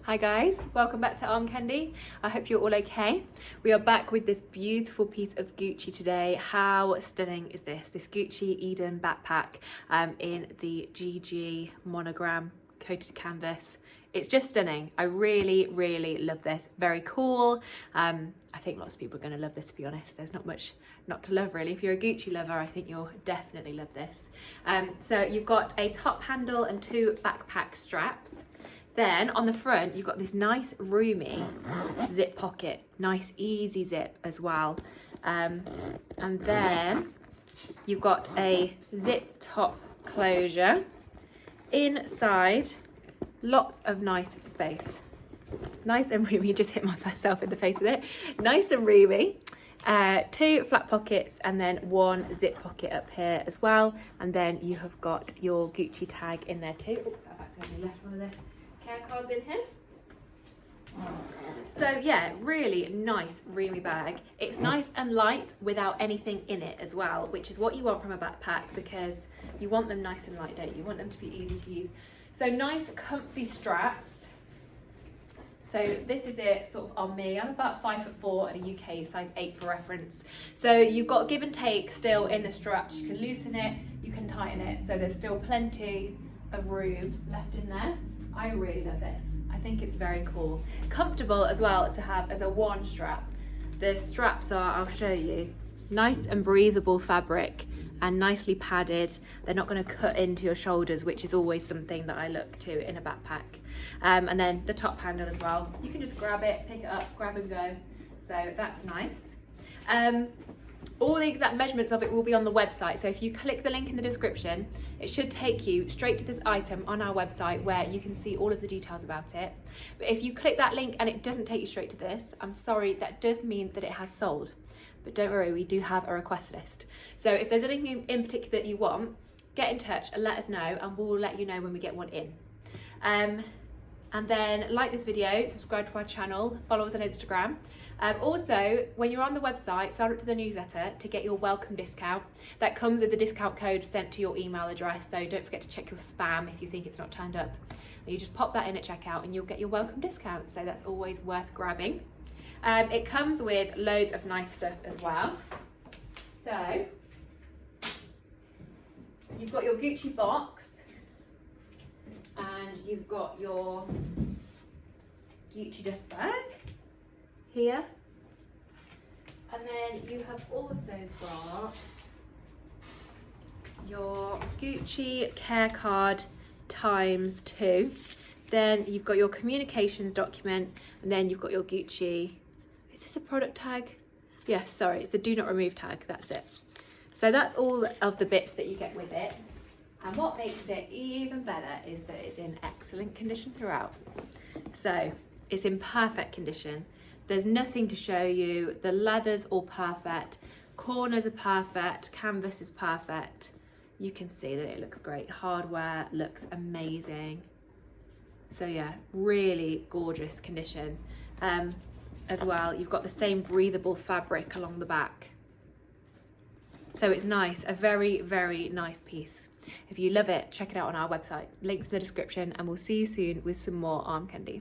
Hi guys, welcome back to Armcandy. I hope you're all okay. We are back with this beautiful piece of Gucci today. How stunning is this? This Gucci Eden backpack in the GG monogram coated canvas. It's just stunning. I really love this. Very cool. I think lots of people are going to love this, to be honest. There's not much not to love really. If you're a Gucci lover, I think you'll definitely love this. So you've got a top handle and two backpack straps. Then on the front, you've got this nice roomy zip pocket, nice easy zip as well. And then you've got a zip top closure. Inside, lots of nice space. Nice and roomy, just hit myself in the face with it. Nice and roomy. Two flat pockets and then one zip pocket up here as well. And then you have got your Gucci tag in there too. Oops, I've accidentally left one of the care cards in here. So yeah, really nice roomy bag. It's nice and light without anything in it as well, which is what you want from a backpack, because you want them nice and light, don't you? You want them to be easy to use. So nice comfy straps. So this is it sort of on me. I'm about 5'4" and a UK size 8 for reference. So you've got give and take still in the straps. You can loosen it, you can tighten it. So there's still plenty of room left in there. I really love this. I think it's very cool. Comfortable as well to have as a one strap. The straps are, I'll show you, nice and breathable fabric and nicely padded. They're not going to cut into your shoulders, which is always something that I look to in a backpack. And then the top handle as well. You can just grab it, pick it up, grab and go. So that's nice. All the exact measurements of it will be on the website. So if you click the link in the description, it should take you straight to this item on our website where you can see all of the details about it. But if you click that link and it doesn't take you straight to this, I'm sorry, that does mean that it has sold. But don't worry, we do have a request list. So if there's anything in particular that you want, get in touch and let us know and we'll let you know when we get one in. And then like this video, subscribe to our channel, follow us on Instagram. Also, when you're on the website, sign up to the newsletter to get your welcome discount. That comes as a discount code sent to your email address, so don't forget to check your spam if you think it's not turned up. You just pop that in at checkout and you'll get your welcome discount, so that's always worth grabbing. It comes with loads of nice stuff as well. So, you've got your Gucci box and you've got your Gucci dust bag here, and then you have also got your Gucci care card ×2. Then you've got your communications document, and then you've got your Gucci, is this a product tag? Yes, sorry, it's the do not remove tag, that's it. So that's all of the bits that you get with it. And what makes it even better is that it's in excellent condition throughout. So it's in perfect condition. There's nothing to show you. The leather's all perfect. Corners are perfect. Canvas is perfect. You can see that it looks great. Hardware looks amazing. So yeah, really gorgeous condition. As well, you've got the same breathable fabric along the back. So it's nice, a very nice piece. If you love it, check it out on our website. Links in the description, and we'll see you soon with some more Armcandy.